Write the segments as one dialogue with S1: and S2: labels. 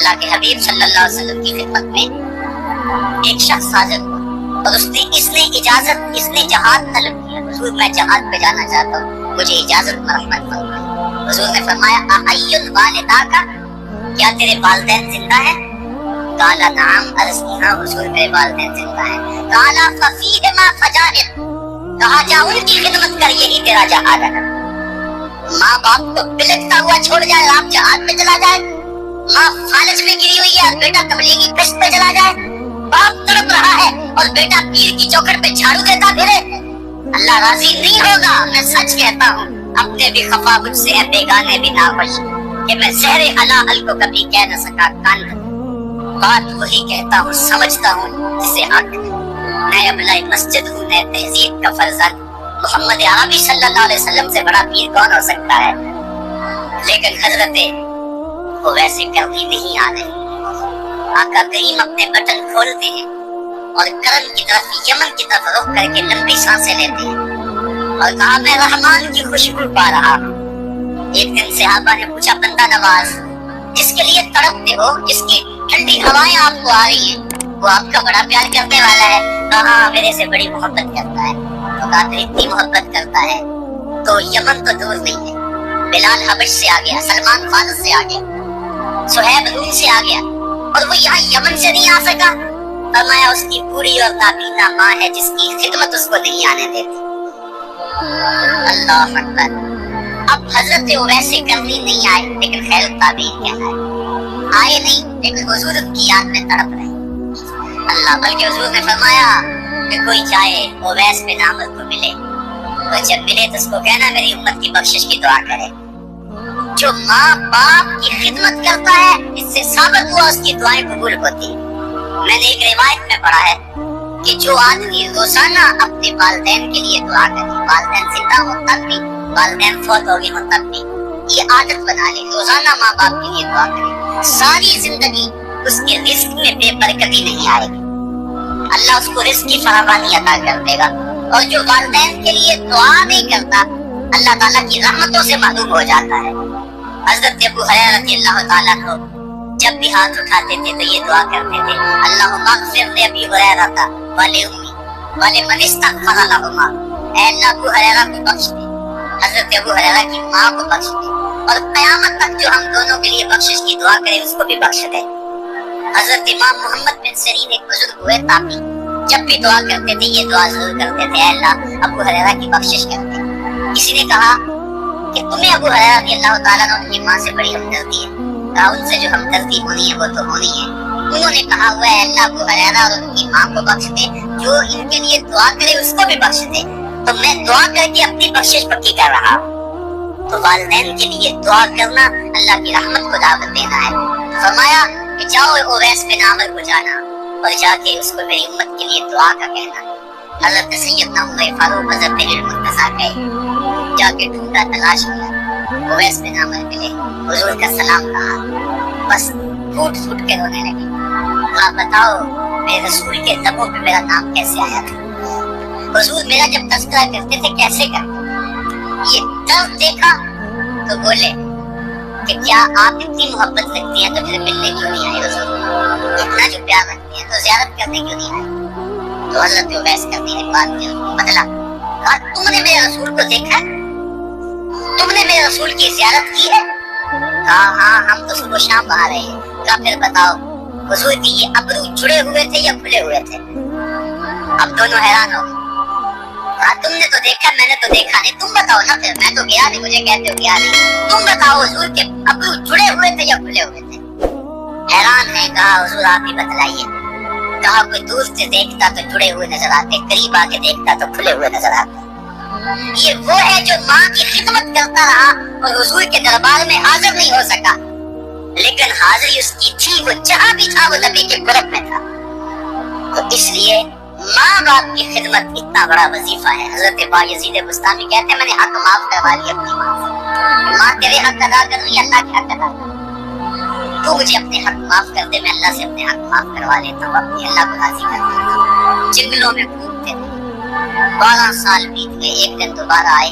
S1: اللہ کے حبیب صلی اللہ علیہ وسلم کی خدمت میں ایک شخص حاضر ہوا اور اس نے جہاد طلب کیا. حضور میں جہاد پہ جانا چاہتا ہوں, مجھے اجازت مرحمت فرمائیں. حضور نے فرمایا احی الوالدہ کا, کیا تیرے والدین زندہ ہیں؟ قالا نعم, عرض کی ہاں حضور میرے والدین زندہ ہیں. قالا ففیہما فجاہد, کہا جا ان کی خدمت کر, یہی تیرا جہاد ہے. ماں باپ کو بلکتا ہوا چھوڑ جائے, آپ جہاد پہ چلا جائے. ماں فالج میں گری ہوئی ہے, بیٹا تبلیغی گشت پہ چلا جائے. باپ تڑپ رہا ہے اور بیٹا پیر کی چوکھٹ پہ جھاڑو دیتا پھرے. اللہ راضی نہیں ہوگا. میں سچ کہتا ہوں, اپنے بھی خفا مجھ سے ہے, بیگانے بھی ناخوش, کہ میں زہر حلال کو کبھی کہہ نہ سکا کاند. بات وہی کہتا ہوں, سمجھتا ہوں جسے حق. میں ابلۂ مسجد ہوں, میں تہذیب کا فرزند. محمد عربی صلی اللہ علیہ وسلم سے بڑا پیر کون ہو سکتا ہے؟ لیکن حضرت وہ ویسے کبھی نہیں آ رہے. آقا کریم اپنے بٹن کھولتے ہیں اور کرم کی طرف, یمن کی طرف رخ کر کے لمبی سانسیں لیتے ہیں اور کہا میں رحمان کی خوشبو پا رہا ہوں. ایک دن صحابہ نے پوچھا بندہ نواز, جس کے لیے تڑپتے ہو, جس کی ٹھنڈی ہوائیں آپ کو آ رہی ہیں, وہ آپ کا بڑا پیار کرنے والا ہے؟ کہا میرے سے بڑی محبت کرتا ہے. تو کہا پھر اتنی محبت کرتا ہے تو یمن تو دور نہیں ہے. بلال حبش سے آ گیا, سلمان فارس سے آ گیا, سہیب روم سے آ گیا, اور وہ یہاں یمن سے نہیں آ سکا. فرمایا اس کی پوری اور نابینا ماں ہے جس کی خدمت اس کو نہیں آنے دیتی. اللہ اکبر. اب حضرت ویسے کرنی نہیں آئے, لیکن خیر تابعین کہنا ہے. آئے نہیں, لیکن حضور کی یاد میں تڑپ رہے. اللہ, بلکہ حضور نے فرمایا کہ کوئی جائے اویس بن عامر کو ملے, تو جب ملے تو اس کو کہنا میری امت کی بخشش کی دعا کرے. جو ماں باپ کی خدمت کرتا ہے, اس سے ثابت ہوا اس کی دعائیں قبول ہوتی. میں نے ایک روایت میں پڑھا ہے کہ جو آدمی روزانہ اپنے والدین کے لیے دعا کرے, والدین زندہ ہو تب بھی, والدین فوت ہو گئے ہو تب بھی, یہ عادت بنا لے, روزانہ ماں باپ کے لیے دعا کرے, ساری زندگی اس کے رزق میں بے برکتی نہیں آئے گی. اللہ اس کو رزق کی فراوانی عطا کر دے گا. اور جو والدین کے لیے دعا نہیں کرتا, اللہ تعالیٰ کی رحمتوں سے محروم ہو جاتا ہے. حضرت ابو ہریرہ رضی اللہ تعالیٰ عنہ جب بھی ہاتھ اٹھاتے تھے تو یہ دعا کرتے تھے, اللہم اغفر لأبی ہریرہ ولأمی ولمن استغفر لہما. اے اللہ ابو ہریرہ کو بخش دے, حضرت ابو ہریرہ کی ماں کو بخش دے, اور قیامت تک جو ہم دونوں کے لیے بخشش کی دعا کرے اس کو بھی بخش دے. حضرت امام محمد بن سیرین ایک بزرگ ہوئے تابعی, جب بھی دعا کرتے تھے یہ دعا ضرور کرتے تھے, اے اللہ ابو ہریرہ کی بخشش کرتے. کسی نے کہا کہ تمہیں ابو ہریرہ رضی اللہ تعالیٰ عنہ کی ماں سے بڑی ہمدردی ہے. کہا ان سے جو ہمدردی ہونی ہے وہ تو ہونی ہے. انہوں نے کہا ہوا ہے اللہ ابو ہریرہ اور ان کی ماں کو بخش دے, جو ان کے لیے دعا کرے اس کو بھی بخش دے. تو میں دعا کر کے اپنی بخشش پکی کر رہا ہوں. تو والدین کے لیے دعا کرنا اللہ کی رحمت کو دعوت دینا ہے. فرمایا کہ جاؤ اویس بن عامر کو جانا اور جا کے اس کو میری امت کے لیے دعا کا کہنا. حضرت سیدنا عمر فاروق حضرت المرتضیٰ گئے, جا کے ڈھونڈا, تلاش کیا, اویس بن عامر ملے, حضور کا سلام کہا, بس پھوٹ پھوٹ کے رونے لگے. کہا بتاؤ میرے رسول کے لبوں پہ میرا نام کیسے آیا تھا؟ حضور میرا جب تذکرہ کرتے تھے کیسے کرتے؟ یہ درد دیکھا تو بولے کہ کیا آپ اتنی محبت رکھتی ہیں تو پھر ملنے کیوں نہیں آئے حضور؟ اتنا جو پیار رکھتی ہیں تو زیارت کرنے کیوں نہیں آئے؟ تو حضرت اویس کرنے کے بعد بدلا, کہا تم نے میرے رسول کو دیکھا ہے, تم نے میرے رسول کی زیارت کی ہے؟ کہا ہاں ہم تو صبح شام آ رہے ہیں. کہا پھر بتاؤ حضور کی یہ ابرو جڑے ہوئے تھے یا کھلے ہوئے تھے؟ اب دونوں حیران ہو گئے. کہا تم نے تو دیکھا, میں نے تو دیکھا نہیں, تم بتاؤ نا. پھر میں تو گیا نہیں, مجھے کہتے ہو گیا نہیں, تم بتاؤ حضور کے ابرو جڑے ہوئے تھے یا کھلے ہوئے تھے؟ حیران ہے. کہا حضور آپ ہی بتلائیے. کہا کوئی دور سے دیکھتا تو جڑے ہوئے نظر آتے, قریب آ کے دیکھتا تو کھلے ہوئے نظر آتے. یہ وہ ہے جو ماں کی خدمت کرتا رہا اور حضور کے دربار میں حاضر نہیں ہو سکا, لیکن حاضری اس کی تھی, وہ جہاں بھی تھا وہ نبی کے قرب میں تھا. تو اس لیے ماں باپ کی خدمت اتنا بڑا وظیفہ ہے. حضرت بایزید بستامی کہتے ہیں میں نے حق معاف کروا لیا اپنی ماں سے. ماں تیرے حق ادا کر رہی, اللہ کے حق ادا کر, تو مجھے اپنے حق معاف کر دے, میں اللہ سے اپنے حق معاف کروا لیتا ہوں, اپنے اللہ کو راضی کر دیتا ہوں. جنگلوں میں گھومتے تھے, 12 سال بیت گئے. ایک دن دوبارہ آئے,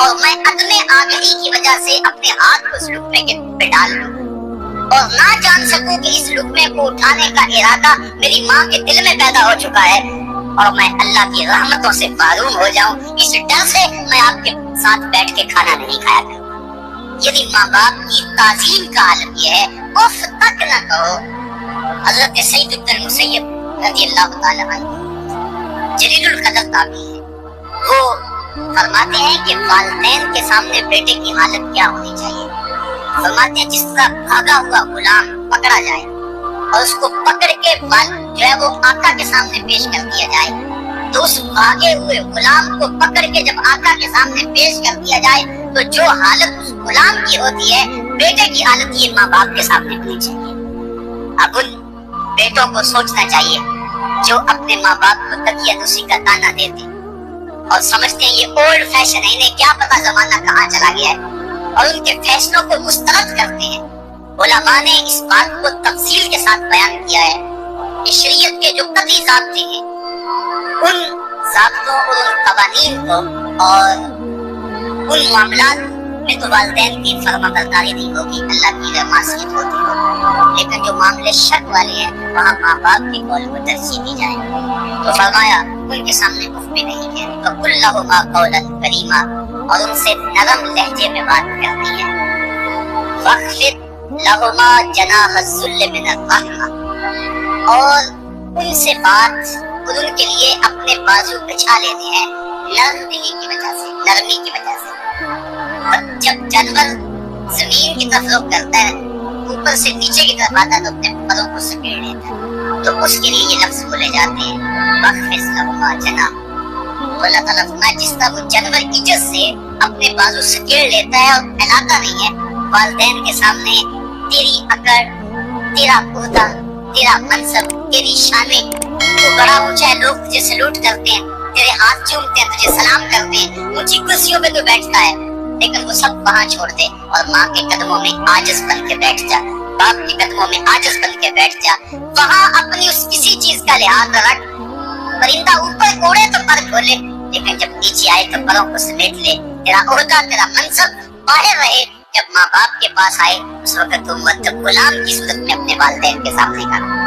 S1: اور میں عدم آگہی کی وجہ سے اپنے ہاتھ کو اس لقمے پہ ڈال لوں اور نہ جان سکوں کہ اس لقمے کو اٹھانے کا ارادہ میری ماں کے دل میں پیدا ہو چکا ہے اور میں اللہ کی رحمتوں سے محروم ہو جاؤں، اس ڈر سے میں آپ کے ساتھ بیٹھ کے کھانا نہیں کھایا کروں۔ یعنی ماں باپ کی تعظیم کا عالم یہ ہے، اف تک نہ کہو۔ حضرت سعید بن مسیب رضی اللہ تعالیٰ عنہ جلیل القدر تابعی ہے، وہ فرماتے ہیں کہ والدین کے سامنے بیٹے کی حالت کیا ہونی چاہیے۔ فرماتے ہیں جس طرح بھاگا ہوا غلام پکڑا جائے اور اس کو پکڑ کے جو ہے وہ آقا کے سامنے پیش کر دیا جائے، تو اس بھاگے ہوئے غلام کو پکڑ کے جب آقا کے سامنے پیش کر دیا جائے تو جو حالت اس غلام کی ہوتی ہے، بیٹے کی حالت یہ ماں باپ کے سامنے ہونی چاہیے۔ اب ان بیٹوں کو سوچنا چاہیے جو اپنے ماں باپ کو تکیہ دوسی کا تانا دیتے اور سمجھتے ہیں یہ اولڈ فیشن ہے، انہیں کیا پتا زمانہ کہاں چلا گیا ہے، اور ان کے فیصلوں کو مسترد کرتے ہیں۔ علماء نے اس بات کو تفصیل کے ساتھ بیان کیا ہے کہ شریعت کے جو قطعی ضابطے ہیں، ان ضابطوں اور ان قوانین کو اور ان معاملات میں تو والدین کی فرما برداری نہیں ہوگی، اللہ کی معصیت ہوتی ہوگی، لیکن جو معاملے شک والے ہیں وہاں ماں باپ کے قول کو ترجیح دی جائے۔ تو فرمایا ان کے سامنے اف بھی نہیں کہتے، فَقُلْ لَهُمَا قَوْلًا كَرِيمًا، اور ان سے نرم لہجے میں بات کرنی ہے۔ وَاخْفِضْ لَهُمَا جَنَاحَ الذُّلِّ مِنَ الرَّحْمَةِ، اور ان سے بات اور ان کے لیے اپنے بازو بچھا لیتے ہیں نرم دلی کی وجہ سے، نرمی کی وجہ سے۔ اور جب جانور زمین کی طرف رخ کرتا ہے، اوپر سے نیچے کی طرف آتا ہے تو اپنے پروں کو سکیڑ لیتا ہے، تو اس کے لیے یہ لفظ بولے جاتے ہیں وَاخْفِضْ لَهُمَا جَنَاحَ۔ تو اللہ تعالیٰ فرمایا جس طرح وہ جانور عزت سے اپنے بازو سکیڑ لیتا ہے اور پھیلاتا نہیں ہے، والدین کے سامنے تیری اکڑ، تیرا عہدہ، تیرا منصب، تیری شانیں تو بڑا اونچا ہے، لوگ تجھے سلوٹ کرتے ہیں، تیرے ہاتھ چومتے ہیں، تجھے سلام کرتے ہیں، اونچی کرسیوں پہ تو بیٹھتا ہے، لیکن وہ سب وہاں چھوڑ دے اور ماں کے قدموں میں عاجز بن کے بیٹھ جا، باپ کے قدموں میں عاجز بن کے بیٹھ جا، وہاں اپنی اس کسی چیز کا لحاظ رکھ۔ پرندہ اوپر اڑے تو پر کھولے، لیکن جب نیچے آئے تو پروں کو سمیٹ لے، تیرا عہدہ، تیرا منصب باہر رہے۔ جب ماں باپ کے پاس آئے اس وقت تو مطلب غلام کی صورت میں اپنے والدین کے سامنے کہا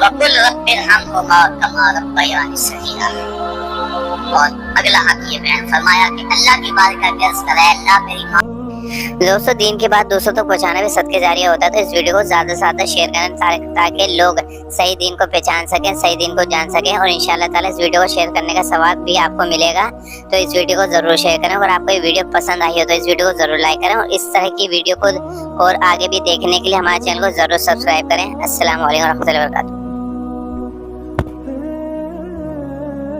S1: وَقُلْ رَبِّ ارْحَمْهُمَا كَمَا رَبَّيَانِي صَغِيرًا، اور اگلا حق یہ بیان فرمایا کہ اللہ کی بارگاہ میں عرض کرے اللہ میری ماں۔ دوستو دین کی بات دوستوں تک پہنچانا بھی صدقے جاریہ ہوتا ہے، تو اس ویڈیو کو زیادہ سے زیادہ شیئر کریں تاکہ لوگ صحیح دین کو پہچان سکیں، صحیح دین کو جان سکیں، اور انشاءاللہ تعالی اس ویڈیو کو شیئر کرنے کا ثواب بھی آپ کو ملے گا۔ تو اس ویڈیو کو ضرور شیئر کریں، اور آپ کو یہ ویڈیو پسند آئی ہو تو اس ویڈیو کو ضرور لائک کریں، اور اس طرح کی ویڈیو کو اور آگے بھی دیکھنے کے لیے ہمارے چینل کو ضرور سبسکرائب کریں۔ السلام علیکم و رحمۃ اللہ وبرکاتہ۔